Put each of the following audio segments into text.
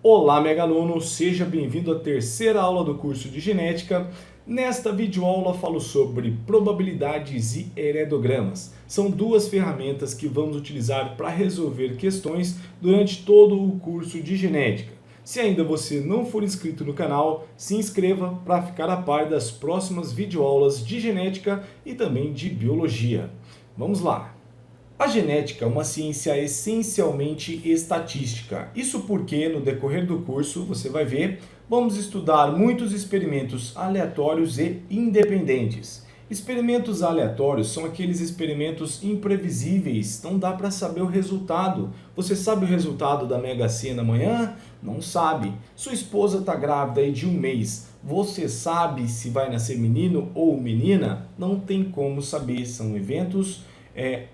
Olá, mega aluno, seja bem-vindo à terceira aula do curso de Genética. Nesta videoaula falo sobre probabilidades e heredogramas. São duas ferramentas que vamos utilizar para resolver questões durante todo o curso de Genética. Se ainda você não for inscrito no canal, se inscreva para ficar a par das próximas videoaulas de Genética e também de Biologia. Vamos lá! A genética é uma ciência essencialmente estatística. Isso porque, no decorrer do curso, você vai ver, vamos estudar muitos experimentos aleatórios e independentes. Experimentos aleatórios são aqueles experimentos imprevisíveis, não dá para saber o resultado. Você sabe o resultado da Mega Sena amanhã? Não sabe. Sua esposa está grávida aí de 1 mês. Você sabe se vai nascer menino ou menina? Não tem como saber, são eventos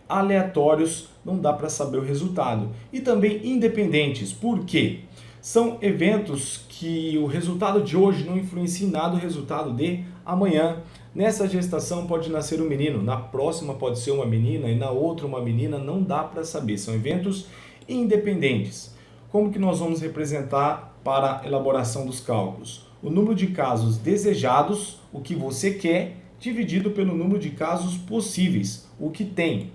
aleatórios, não dá para saber o resultado. E também independentes, por quê? São eventos que o resultado de hoje não influencia em nada o resultado de amanhã. Nessa gestação pode nascer um menino, na próxima pode ser uma menina e na outra uma menina, não dá para saber. São eventos independentes. Como que nós vamos representar para a elaboração dos cálculos? O número de casos desejados, o que você quer, dividido pelo número de casos possíveis, o que tem.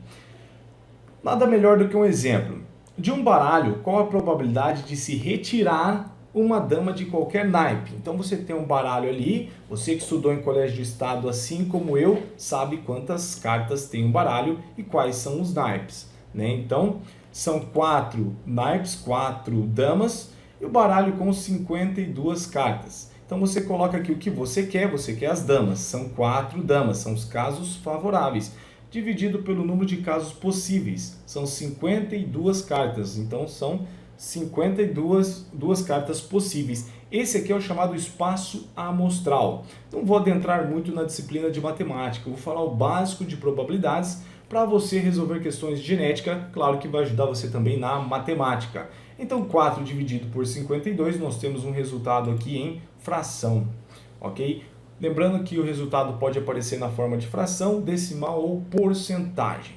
Nada melhor do que um exemplo. De um baralho, qual a probabilidade de se retirar uma dama de qualquer naipe? Então você tem um baralho ali, você que estudou em colégio de estado assim como eu, sabe quantas cartas tem um baralho e quais são os naipes, né? Então são 4 naipes, 4 damas e o baralho com 52 cartas. Então você coloca aqui o que você quer as damas, são 4 damas, são os casos favoráveis, dividido pelo número de casos possíveis, são 52 cartas, então são 52 cartas possíveis. Esse aqui é o chamado espaço amostral. Não vou adentrar muito na disciplina de matemática, vou falar o básico de probabilidades para você resolver questões de genética, claro que vai ajudar você também na matemática. Então 4 dividido por 52, nós temos um resultado aqui em fração, ok? Lembrando que o resultado pode aparecer na forma de fração, decimal ou porcentagem.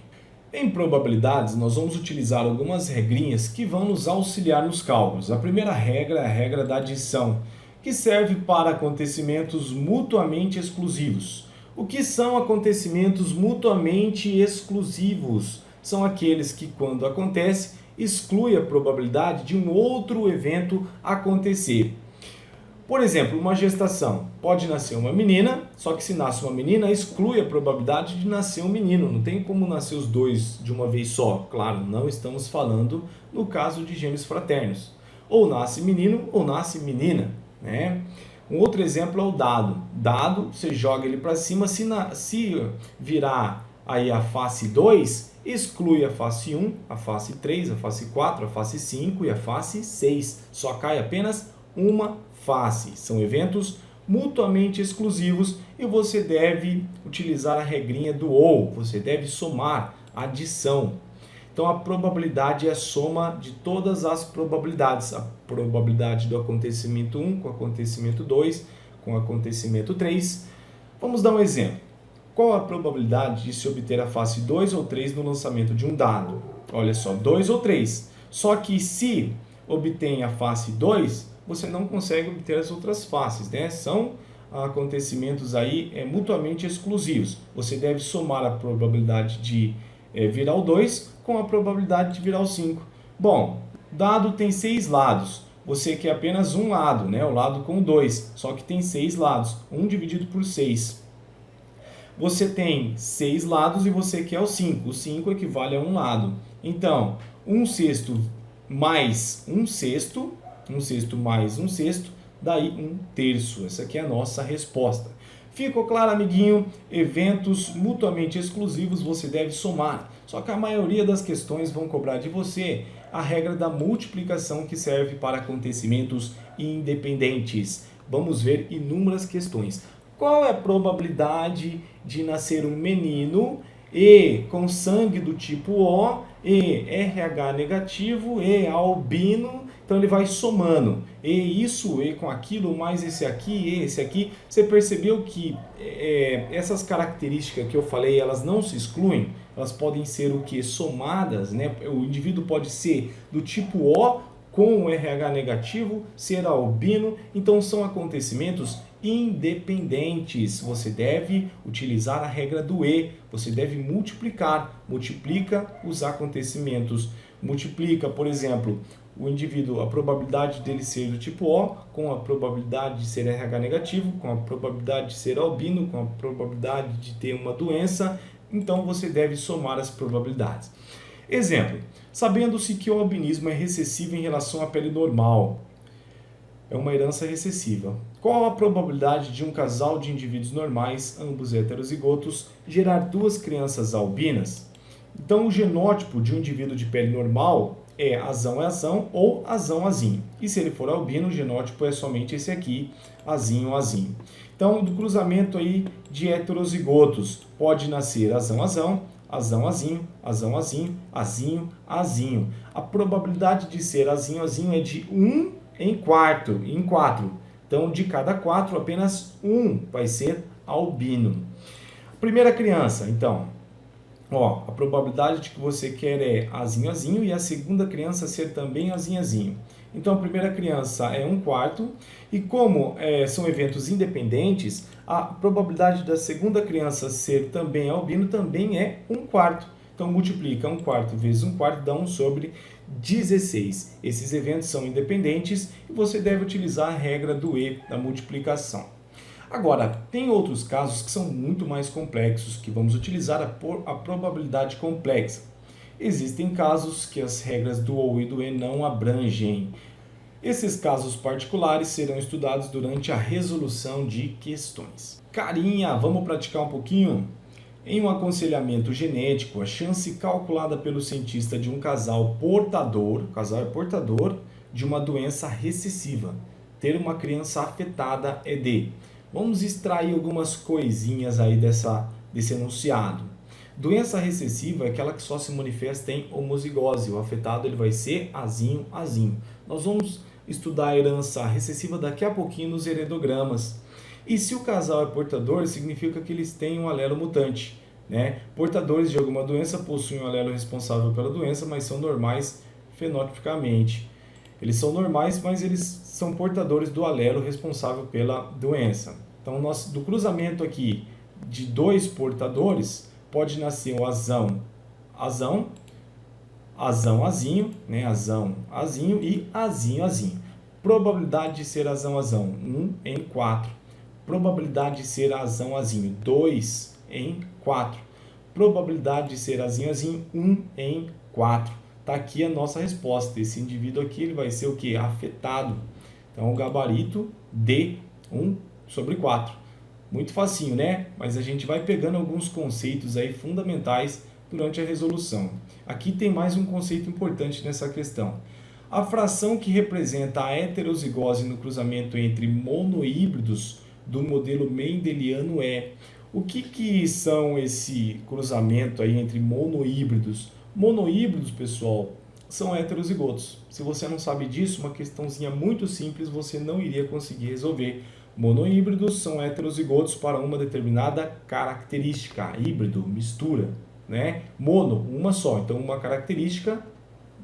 Em probabilidades, nós vamos utilizar algumas regrinhas que vão nos auxiliar nos cálculos. A primeira regra é a regra da adição, que serve para acontecimentos mutuamente exclusivos. O que são acontecimentos mutuamente exclusivos? São aqueles que, quando acontece, exclui a probabilidade de um outro evento acontecer. Por exemplo, uma gestação. Pode nascer uma menina, só que se nasce uma menina, exclui a probabilidade de nascer um menino. Não tem como nascer os dois de uma vez só. Claro, não estamos falando no caso de gêmeos fraternos. Ou nasce menino ou nasce menina, né? Um outro exemplo é o dado. Dado, você joga ele para cima, se virar aí a face 2, exclui a face 1, a face 3, a face 4, a face 5 e a face 6. Só cai apenas uma face. São eventos mutuamente exclusivos e você deve utilizar a regrinha do ou. Você deve somar, adição. Então a probabilidade é a soma de todas as probabilidades. A probabilidade do acontecimento 1 com o acontecimento 2 com o acontecimento 3. Vamos dar um exemplo. Qual a probabilidade de se obter a face 2 ou 3 no lançamento de um dado? Olha só, 2 ou 3. Só que se obtém a face 2, você não consegue obter as outras faces, né? São acontecimentos aí mutuamente exclusivos. Você deve somar a probabilidade de virar o 2 com a probabilidade de virar o 5. Bom, dado tem 6 lados. Você quer apenas um lado, né? O lado com 2, só que tem 6 lados. 1 dividido por 6. Você tem 6 lados e você quer o 5. O 5 equivale a um lado. Então, 1/6 mais 1/6, 1/6 mais 1/6, daí 1/3. Essa aqui é a nossa resposta. Ficou claro, amiguinho? Eventos mutuamente exclusivos você deve somar. Só que a maioria das questões vão cobrar de você a regra da multiplicação que serve para acontecimentos independentes. Vamos ver inúmeras questões. Qual é a probabilidade de nascer um menino e com sangue do tipo O, e RH negativo, e albino? Então ele vai somando, e isso, e com aquilo, mais esse aqui, e esse aqui. Você percebeu que essas características que eu falei, elas não se excluem? Elas podem ser o que? Somadas, né? O indivíduo pode ser do tipo O com o RH negativo, ser albino. Então são acontecimentos independentes. Você deve utilizar a regra do E, você deve multiplicar, multiplica os acontecimentos. Multiplica, por exemplo, o indivíduo, a probabilidade dele ser do tipo O, com a probabilidade de ser RH negativo, com a probabilidade de ser albino, com a probabilidade de ter uma doença. Então você deve somar as probabilidades. Exemplo, sabendo-se que o albinismo é recessivo em relação à pele normal, é uma herança recessiva. Qual a probabilidade de um casal de indivíduos normais, ambos heterozigotos, gerar duas crianças albinas? Então, o genótipo de um indivíduo de pele normal é azão ou azão-azinho. E se ele for albino, o genótipo é somente esse aqui, azinho-azinho. Então, do cruzamento aí de heterozigotos, pode nascer azão-azão, azão-azinho, azão-azinho, azinho-azinho. A probabilidade de ser azinho-azinho é de 1 em 4. Então, de cada 4, apenas 1 vai ser albino. Primeira criança, então, a probabilidade de que você quer é azinho-azinho e a segunda criança ser também azinho-azinho. Então, a primeira criança é 1/4 e como são eventos independentes, a probabilidade da segunda criança ser também albino também é 1/4. Então, multiplica 1/4 vezes 1/4 dá 1/16. Esses eventos são independentes e você deve utilizar a regra do E da multiplicação. Agora, tem outros casos que são muito mais complexos, que vamos utilizar a probabilidade complexa. Existem casos que as regras do OU e do E não abrangem. Esses casos particulares serão estudados durante a resolução de questões. Carinha, vamos praticar um pouquinho? Em um aconselhamento genético, a chance calculada pelo cientista de um casal portador, de uma doença recessiva, ter uma criança afetada é de... Vamos extrair algumas coisinhas aí desse enunciado. Doença recessiva é aquela que só se manifesta em homozigose. O afetado ele vai ser azinho-azinho. Nós vamos estudar a herança recessiva daqui a pouquinho nos heredogramas. E se o casal é portador, significa que eles têm um alelo mutante, né? Portadores de alguma doença possuem um alelo responsável pela doença, mas são normais fenotipicamente. Eles são normais, mas eles são portadores do alelo responsável pela doença. Então, do cruzamento aqui de dois portadores, pode nascer o azão-azinho, né? Azão-azinho e azinho-azinho. Probabilidade de ser azão-azão, 1 em 4. Probabilidade de ser azão-azinho, 2 em 4. Probabilidade de ser azinho-azinho, 1 em 4. Está aqui a nossa resposta. Esse indivíduo aqui ele vai ser o que? Afetado. Então, o gabarito D, 1/4. Muito facinho, né? Mas a gente vai pegando alguns conceitos aí fundamentais durante a resolução. Aqui tem mais um conceito importante nessa questão. A fração que representa a heterozigose no cruzamento entre monohíbridos do modelo mendeliano é... O que são esse cruzamento aí entre monohíbridos? Monohíbridos, pessoal, são heterozigotos. Se você não sabe disso, uma questãozinha muito simples, você não iria conseguir resolver. Monohíbridos são heterozigotos para uma determinada característica. Híbrido, mistura, né? Mono, uma só. Então, uma característica,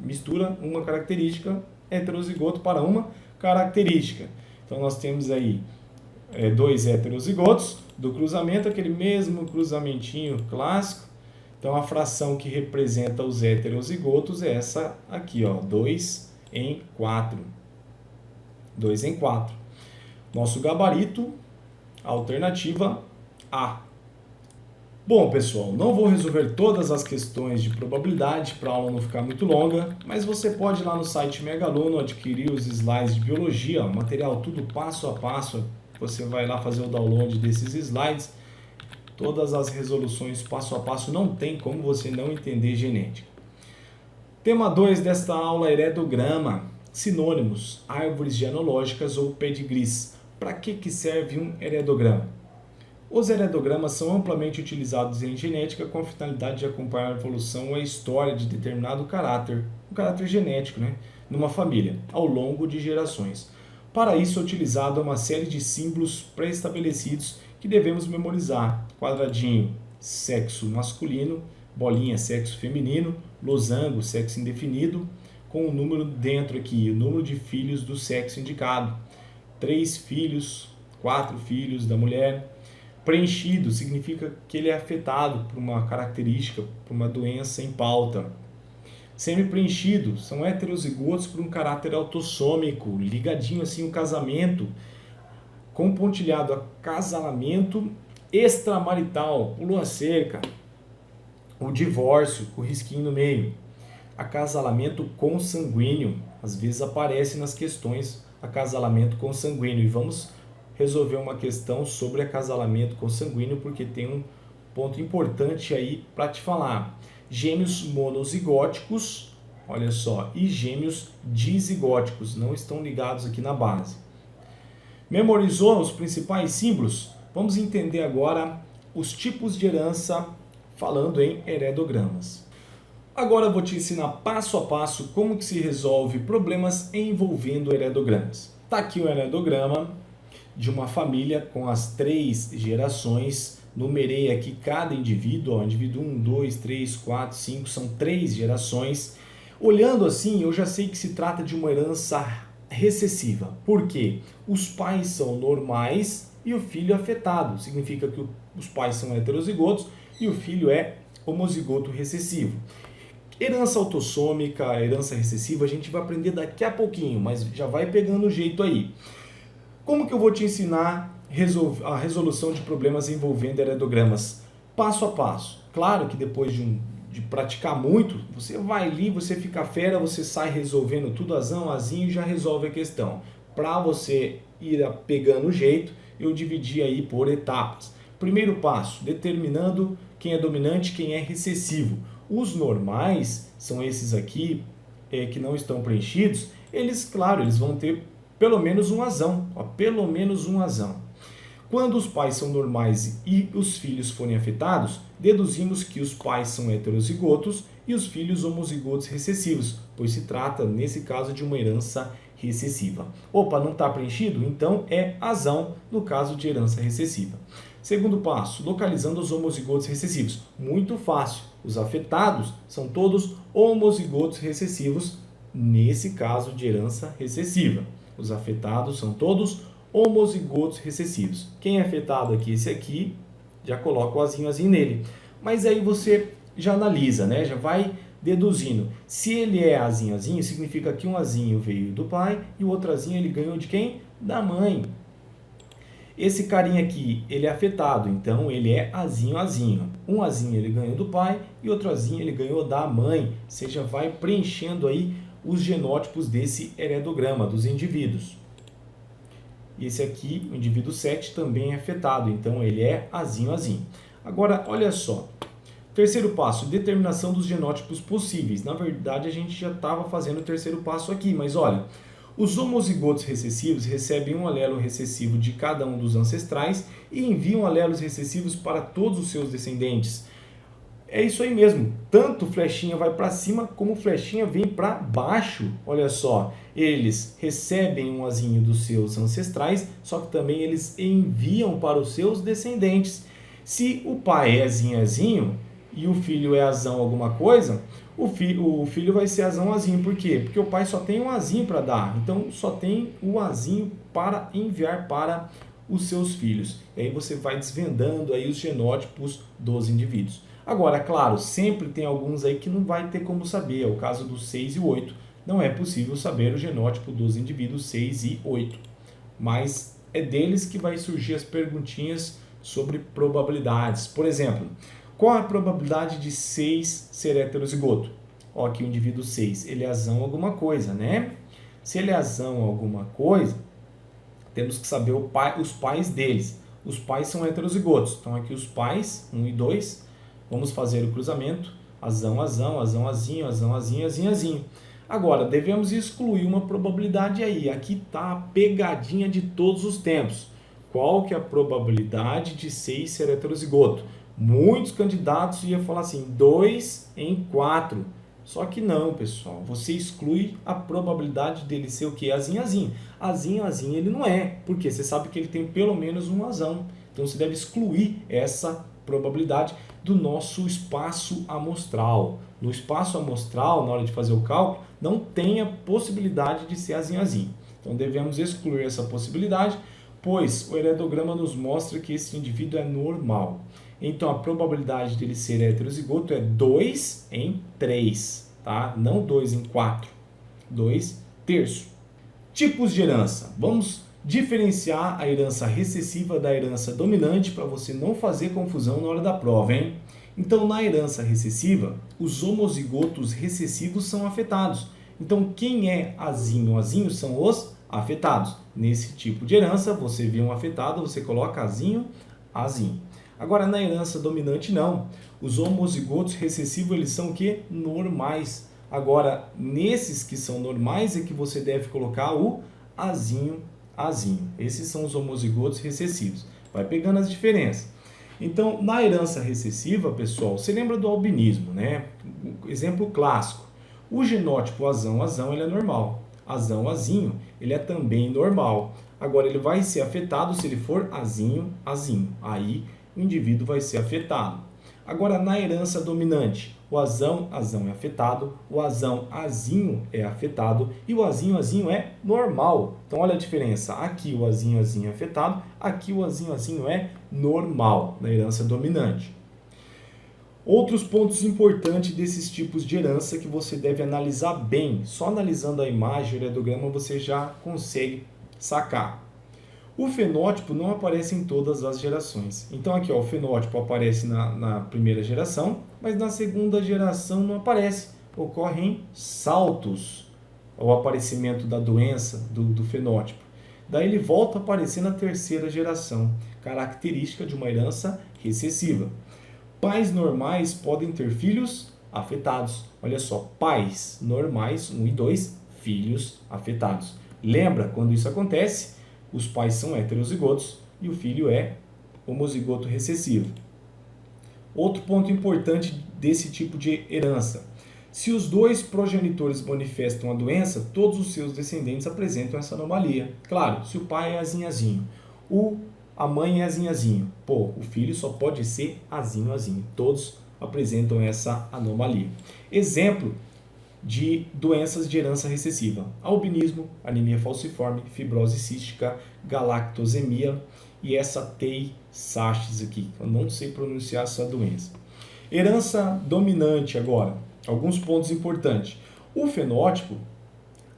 mistura uma característica, heterozigoto para uma característica. Então, nós temos aí dois heterozigotos do cruzamento, aquele mesmo cruzamentinho clássico. Então, a fração que representa os heterozigotos é essa aqui, 2 em 4. 2 em 4. Nosso gabarito, alternativa A. Bom, pessoal, não vou resolver todas as questões de probabilidade para a aula não ficar muito longa, mas você pode ir lá no site Megaluno adquirir os slides de biologia, material tudo passo a passo. Você vai lá fazer o download desses slides. Todas as resoluções passo a passo, não tem como você não entender genética. Tema 2 desta aula, heredograma. Sinônimos, árvores genealógicas ou pedigrees. Para que serve um heredograma? Os heredogramas são amplamente utilizados em genética com a finalidade de acompanhar a evolução ou a história de determinado caráter, um caráter genético, né, numa família, ao longo de gerações. Para isso é utilizada uma série de símbolos pré-estabelecidos que devemos memorizar. Quadradinho, sexo masculino, bolinha, sexo feminino, losango, sexo indefinido, com o número dentro aqui, o número de filhos do sexo indicado. 3 filhos, 4 filhos da mulher. Preenchido significa que ele é afetado por uma característica, por uma doença em pauta. Semi-preenchido são heterozigotos por um caráter autossômico, ligadinho assim o casamento, compontilhado a casamento extramarital, pulou a cerca, o divórcio, o risquinho no meio. Acasalamento consanguíneo, às vezes aparece nas questões acasalamento consanguíneo, e vamos resolver uma questão sobre acasalamento consanguíneo porque tem um ponto importante aí para te falar. Gêmeos monozigóticos, olha só, e gêmeos dizigóticos, não estão ligados aqui na base. Memorizou os principais símbolos? Vamos entender agora os tipos de herança falando em heredogramas. Agora eu vou te ensinar passo a passo como que se resolve problemas envolvendo heredogramas. Está aqui o heredograma de uma família com as 3 gerações. Numerei aqui cada indivíduo, indivíduo 1, 2, 3, 4, 5, são 3 gerações. Olhando assim, eu já sei que se trata de uma herança recessiva. Por quê? Os pais são normais e o filho é afetado. Significa que os pais são heterozigotos e o filho é homozigoto recessivo. Herança autossômica, herança recessiva, a gente vai aprender daqui a pouquinho, mas já vai pegando o jeito aí. Como que eu vou te ensinar a resolução de problemas envolvendo heredogramas? Passo a passo. Claro que depois de praticar muito, você vai ali, você fica fera, você sai resolvendo tudo azão, azinho e já resolve a questão. Para você ir pegando o jeito, eu dividi aí por etapas. Primeiro passo, determinando quem é dominante, quem é recessivo. Os normais, são esses aqui que não estão preenchidos, eles, claro, eles vão ter pelo menos um azão, pelo menos um azão. Quando os pais são normais e os filhos forem afetados, deduzimos que os pais são heterozigotos e os filhos homozigotos recessivos, pois se trata, nesse caso, de uma herança recessiva. Opa, não está preenchido? Então é azão no caso de herança recessiva. Segundo passo, localizando os homozigotos recessivos. Muito fácil, os afetados são todos homozigotos recessivos, nesse caso de herança recessiva. Os afetados são todos homozigotos recessivos. Quem é afetado aqui? Esse aqui, já coloca o azinho nele. Mas aí você já analisa, né? Já vai deduzindo. Se ele é azinho, significa que um azinho veio do pai e o outro azinho ele ganhou de quem? Da mãe. Esse carinha aqui, ele é afetado, então ele é azinho. Um azinho ele ganhou do pai e outro azinho ele ganhou da mãe. Você já vai preenchendo aí os genótipos desse heredograma, dos indivíduos. E esse aqui, o indivíduo 7, também é afetado, então ele é azinho. Agora, olha só. Terceiro passo, determinação dos genótipos possíveis. Na verdade, a gente já estava fazendo o terceiro passo aqui, mas olha, os homozigotos recessivos recebem um alelo recessivo de cada um dos ancestrais e enviam alelos recessivos para todos os seus descendentes. É isso aí mesmo, tanto flechinha vai para cima como flechinha vem para baixo. Olha só, eles recebem um azinho dos seus ancestrais, só que também eles enviam para os seus descendentes. Se o pai é azinho e o filho é azão alguma coisa, o filho vai ser azão. Por quê? Porque o pai só tem um azinho para dar, então só tem o azinho para enviar para os seus filhos. E aí você vai desvendando aí os genótipos dos indivíduos. Agora, claro, sempre tem alguns aí que não vai ter como saber, é o caso do 6 e 8. Não é possível saber o genótipo dos indivíduos 6 e 8. Mas é deles que vai surgir as perguntinhas sobre probabilidades. Por exemplo, qual a probabilidade de 6 ser heterozigoto? Ó, aqui o indivíduo 6, ele é azão alguma coisa, né? Se ele é azão alguma coisa, temos que saber os pais deles. Os pais são heterozigotos, então aqui os pais, 1 e 2, vamos fazer o cruzamento, azão, azinho. Agora, devemos excluir uma probabilidade aí. Aqui está a pegadinha de todos os tempos. Qual que é a probabilidade de 6 ser heterozigoto? Muitos candidatos iam falar assim, 2 em 4. Só que não, pessoal. Você exclui a probabilidade dele ser o quê? Azinho. Azinho ele não é. Porque você sabe que ele tem pelo menos um azão. Então você deve excluir essa probabilidade do nosso espaço amostral. No espaço amostral, na hora de fazer o cálculo, não tem a possibilidade de ser azinho azinho. Então devemos excluir essa possibilidade, pois o heredograma nos mostra que esse indivíduo é normal. Então a probabilidade dele ser heterozigoto é 2 em 3, tá? Não 2 em 4, 2 terços. Tipos de herança. Vamos diferenciar a herança recessiva da herança dominante para você não fazer confusão na hora da prova, hein? Então, na herança recessiva, os homozigotos recessivos são afetados. Então, quem é azinho? Azinho são os afetados. Nesse tipo de herança, você vê um afetado, você coloca azinho, azinho. Agora, na herança dominante, não. Os homozigotos recessivos, eles são o quê? Normais. Agora, nesses que são normais é que você deve colocar o azinho, azinho. Esses são os homozigotos recessivos. Vai pegando as diferenças. Então, na herança recessiva, pessoal, você lembra do albinismo, né? Exemplo clássico. O genótipo azão, ele é normal. Azinho, ele é também normal. Agora, ele vai ser afetado se ele for azinho, azinho. Aí, o indivíduo vai ser afetado. Agora, na herança dominante, o azão é afetado, o azinho é afetado e o azinho é normal. Então, olha a diferença. Aqui o azinho é afetado, aqui o azinho é normal na herança dominante. Outros pontos importantes desses tipos de herança que você deve analisar bem. Só analisando a imagem, o heredograma, você já consegue sacar. O fenótipo não aparece em todas as gerações. Então aqui, ó, o fenótipo aparece na primeira geração, mas na segunda geração não aparece. Ocorrem saltos ao aparecimento da doença do fenótipo. Daí ele volta a aparecer na terceira geração, característica de uma herança recessiva. Pais normais podem ter filhos afetados. Olha só, pais normais, 1 e 2, filhos afetados. Lembra, quando isso acontece, os pais são heterozigotos e o filho é homozigoto recessivo. Outro ponto importante desse tipo de herança. Se os dois progenitores manifestam a doença, todos os seus descendentes apresentam essa anomalia. Claro, se o pai é azinho, a mãe é azinho, o filho só pode ser azinho. Todos apresentam essa anomalia. Exemplo de doenças de herança recessiva: albinismo, anemia falciforme, fibrose cística, galactosemia e essa Tay-Sachs aqui. Eu não sei pronunciar essa doença. Herança dominante agora. Alguns pontos importantes. O fenótipo,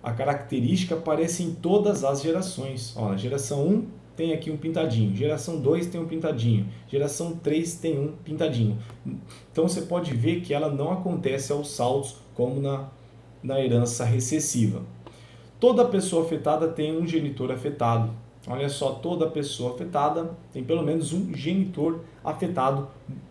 a característica aparece em todas as gerações. Ó, na geração 1 tem aqui um pintadinho, geração 2 tem um pintadinho, geração 3 tem um pintadinho. Então você pode ver que ela não acontece aos saltos como na herança recessiva. Toda pessoa afetada tem um genitor afetado. Olha só, toda pessoa afetada tem pelo menos um genitor afetado.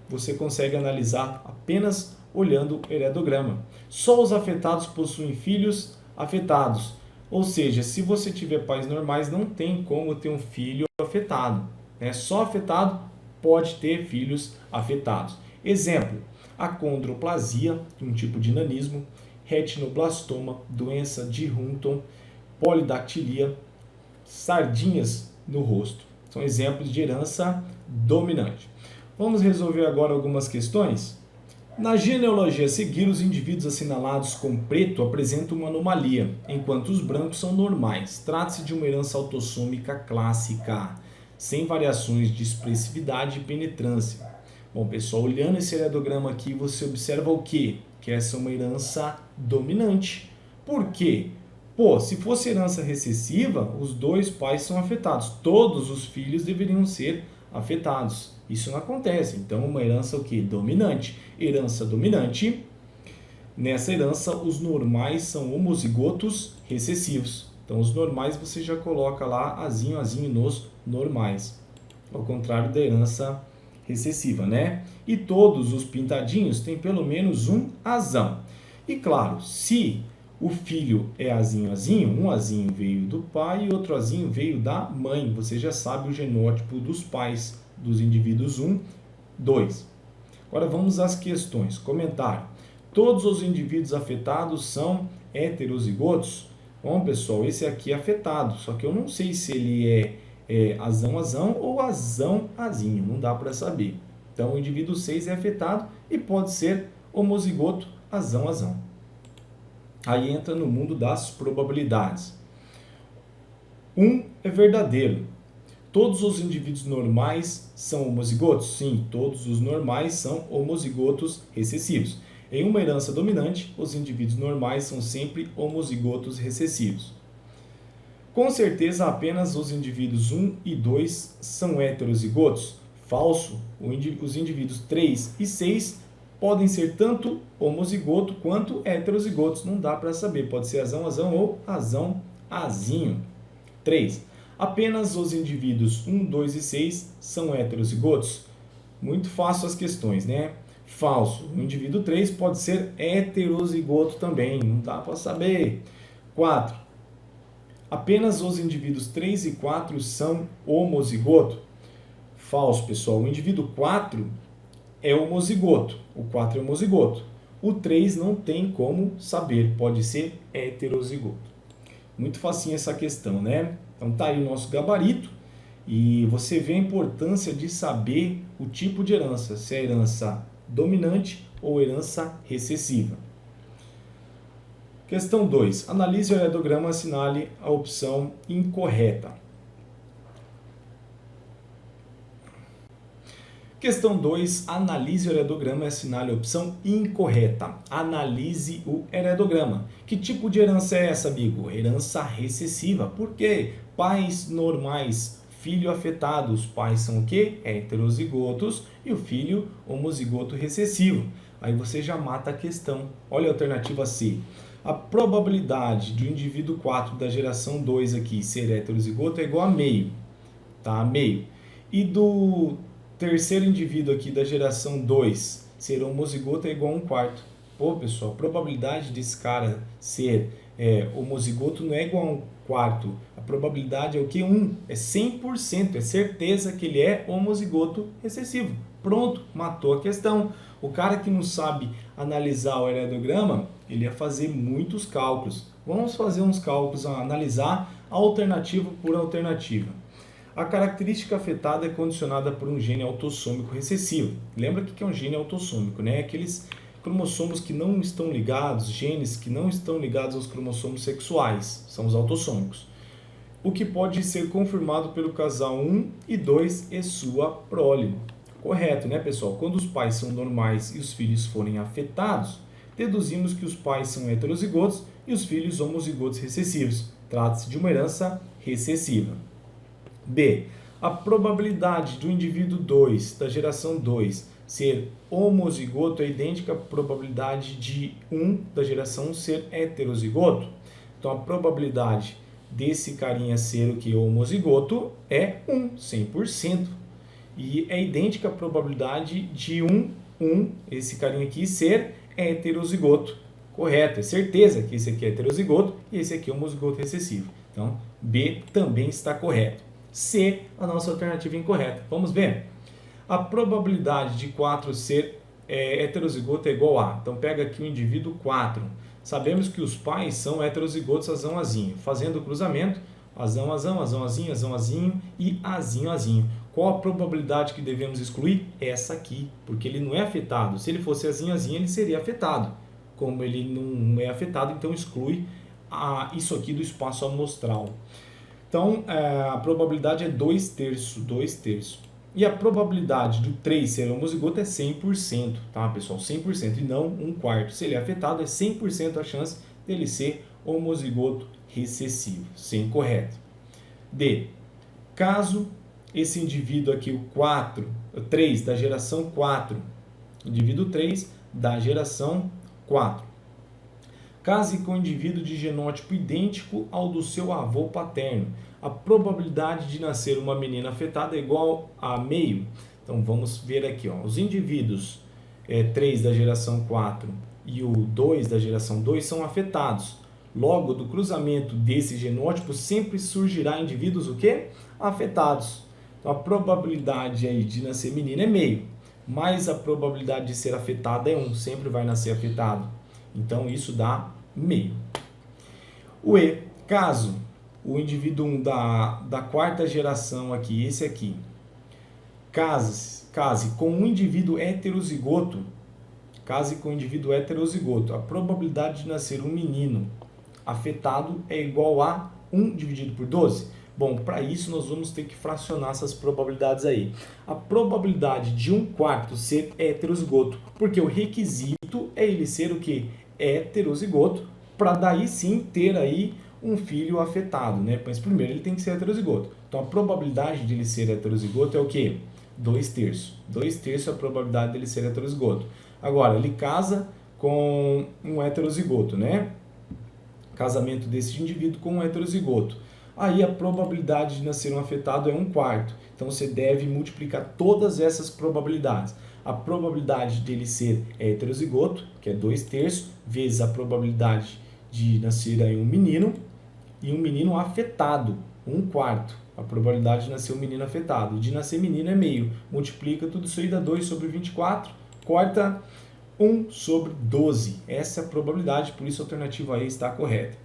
Você consegue analisar apenas olhando o heredograma. Só os afetados possuem filhos afetados. Ou seja, se você tiver pais normais, não tem como ter um filho afetado. Né? Só afetado pode ter filhos afetados. Exemplo, acondroplasia, um tipo de nanismo, retinoblastoma, doença de Huntington, polidactilia, sardinhas no rosto. São exemplos de herança dominante. Vamos resolver agora algumas questões? Na genealogia a seguir, os indivíduos assinalados com preto apresentam uma anomalia, enquanto os brancos são normais. Trata-se de uma herança autossômica clássica, sem variações de expressividade e penetrância. Bom, pessoal, olhando esse heredograma aqui, você observa o quê? Que essa é uma herança dominante. Por quê? Se fosse herança recessiva, os dois pais são afetados. Todos os filhos deveriam ser afetados. Isso não acontece. Então, uma herança o quê? Dominante. Herança dominante. Nessa herança, os normais são homozigotos recessivos. Então, os normais você já coloca lá azinho nos normais. Ao contrário da herança recessiva, né? E todos os pintadinhos têm pelo menos um azão. E claro, se o filho é azinho, um azinho veio do pai e outro azinho veio da mãe. Você já sabe o genótipo dos pais dos indivíduos 1, 2. Agora vamos às questões. Comentário. Todos os indivíduos afetados são heterozigotos? Bom, pessoal, esse aqui é afetado, só que eu não sei se ele é azão ou azinho, não dá para saber. Então, o indivíduo 6 é afetado e pode ser homozigoto azão. Aí entra no mundo das probabilidades. 1 é verdadeiro. Todos os indivíduos normais são homozigotos? Sim, todos os normais são homozigotos recessivos. Em uma herança dominante, os indivíduos normais são sempre homozigotos recessivos. Com certeza, apenas os indivíduos 1 e 2 são heterozigotos? Falso. Os indivíduos 3 e 6 podem ser tanto homozigoto quanto heterozigotos. Não dá para saber, pode ser azão ou azão-azinho. 3. Apenas os indivíduos 1, 2 e 6 são heterozigotos? Muito fácil as questões, né? Falso. O indivíduo 3 pode ser heterozigoto também, não dá para saber. 4. Apenas os indivíduos 3 e 4 são homozigoto? Falso, pessoal. O indivíduo 4 é homozigoto. O 4 é homozigoto. O 3 não tem como saber, pode ser heterozigoto. Muito facinho essa questão, né? Então tá aí o nosso gabarito e você vê a importância de saber o tipo de herança, se é herança dominante ou herança recessiva. Questão 2. Analise o heredograma, assinale a opção incorreta. Questão 2. Analise o heredograma e assinale a opção incorreta. Analise o heredograma. Que tipo de herança é essa, amigo? Herança recessiva. Por quê? Pais normais, filho afetado. Os pais são o quê? Heterozigotos e o filho homozigoto recessivo. Aí você já mata a questão. Olha a alternativa C. A probabilidade do indivíduo 4 da geração 2 aqui ser heterozigoto é igual a meio. Tá? Meio. E do terceiro indivíduo aqui da geração 2 ser homozigoto é igual a 1/4. Pô, pessoal, a probabilidade desse cara ser homozigoto não é igual a 1/4. A probabilidade é o que? 1. É 100%. É certeza que ele é homozigoto recessivo. Pronto, matou a questão. O cara que não sabe analisar o heredograma, ele ia fazer muitos cálculos. Vamos fazer uns cálculos, analisar alternativa por alternativa. A característica afetada é condicionada por um gene autossômico recessivo. Lembra o que é um gene autossômico, né? Aqueles cromossomos que não estão ligados, genes que não estão ligados aos cromossomos sexuais, são os autossômicos. O que pode ser confirmado pelo casal 1 e 2 e sua prole. Correto, né, pessoal? Quando os pais são normais e os filhos forem afetados, deduzimos que os pais são heterozigotos e os filhos homozigotos recessivos. Trata-se de uma herança recessiva. B. A probabilidade do indivíduo 2, da geração 2, ser homozigoto é idêntica à probabilidade de 1 da geração 1 ser heterozigoto. Então, a probabilidade desse carinha ser o que? Homozigoto é 100%. E é idêntica à probabilidade de 1, esse carinha aqui, ser heterozigoto. Correto, é certeza que esse aqui é heterozigoto e esse aqui é homozigoto recessivo. Então, B também está correto. C, a nossa alternativa incorreta. Vamos ver? A probabilidade de 4 ser heterozigoto é igual a... Então, pega aqui o indivíduo 4. Sabemos que os pais são heterozigotos azão-azinho. Fazendo o cruzamento, azão-azão, azão-azinho, azão-azinho e azinho-azinho. Qual a probabilidade que devemos excluir? Essa aqui, porque ele não é afetado. Se ele fosse azinho-azinho, ele seria afetado. Como ele não é afetado, então exclui isso aqui do espaço amostral. Então, a probabilidade é 2/3. E a probabilidade do 3 ser homozigoto é 100%, tá, pessoal? 100% e não 1/4. Se ele é afetado, é 100% a chance dele ser homozigoto recessivo. Sim, correto. D. Caso esse indivíduo aqui, o 3 da geração 4, indivíduo 3 da geração 4, case com um indivíduo de genótipo idêntico ao do seu avô paterno. A probabilidade de nascer uma menina afetada é igual a meio. Então vamos ver aqui, ó. Os indivíduos 3 da geração 4 e o 2 da geração 2 são afetados. Logo, do cruzamento desse genótipo sempre surgirá indivíduos o quê? Afetados. Então a probabilidade aí de nascer menina é meio, mas a probabilidade de ser afetada é 1, sempre vai nascer afetado. Então isso dá meio. O E, caso o indivíduo 1 da quarta geração aqui, esse aqui, case case com um indivíduo heterozigoto, a probabilidade de nascer um menino afetado é igual a 1 dividido por 12? Bom, para isso nós vamos ter que fracionar essas probabilidades aí. A probabilidade de 1/4 ser heterozigoto, porque o requisito é ele ser o quê? Heterozigoto, para daí sim ter aí um filho afetado, né? Mas primeiro ele tem que ser heterozigoto. Então a probabilidade de ele ser heterozigoto é o quê? 2/3. 2/3 é a probabilidade dele ser heterozigoto. Agora, ele casa com um heterozigoto, né? Casamento desse indivíduo com um heterozigoto. Aí a probabilidade de nascer um afetado é 1/4. Então você deve multiplicar todas essas probabilidades. A probabilidade dele ser heterozigoto, que é 2/3, vezes a probabilidade de nascer aí um menino, e um menino afetado, 1/4. A probabilidade de nascer um menino afetado. De nascer menino é meio. Multiplica tudo isso aí, dá 2/24. Corta 1/12. Essa é a probabilidade, por isso a alternativa aí está correta.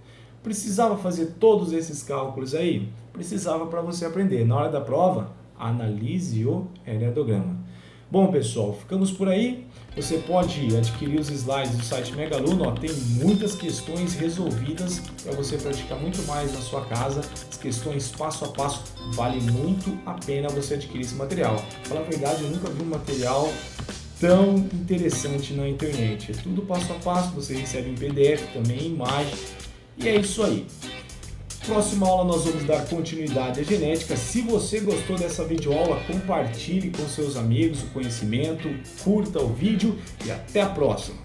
Precisava fazer todos esses cálculos aí? Precisava para você aprender. Na hora da prova, analise o heredograma. Bom, pessoal, ficamos por aí. Você pode adquirir os slides do site Megaluno. Tem muitas questões resolvidas para você praticar muito mais na sua casa. As questões passo a passo, vale muito a pena você adquirir esse material. Pra falar a verdade, eu nunca vi um material tão interessante na internet. É tudo passo a passo, você recebe em PDF, também em imagem. E é isso aí. Próxima aula nós vamos dar continuidade à genética. Se você gostou dessa videoaula, compartilhe com seus amigos o conhecimento, curta o vídeo e até a próxima.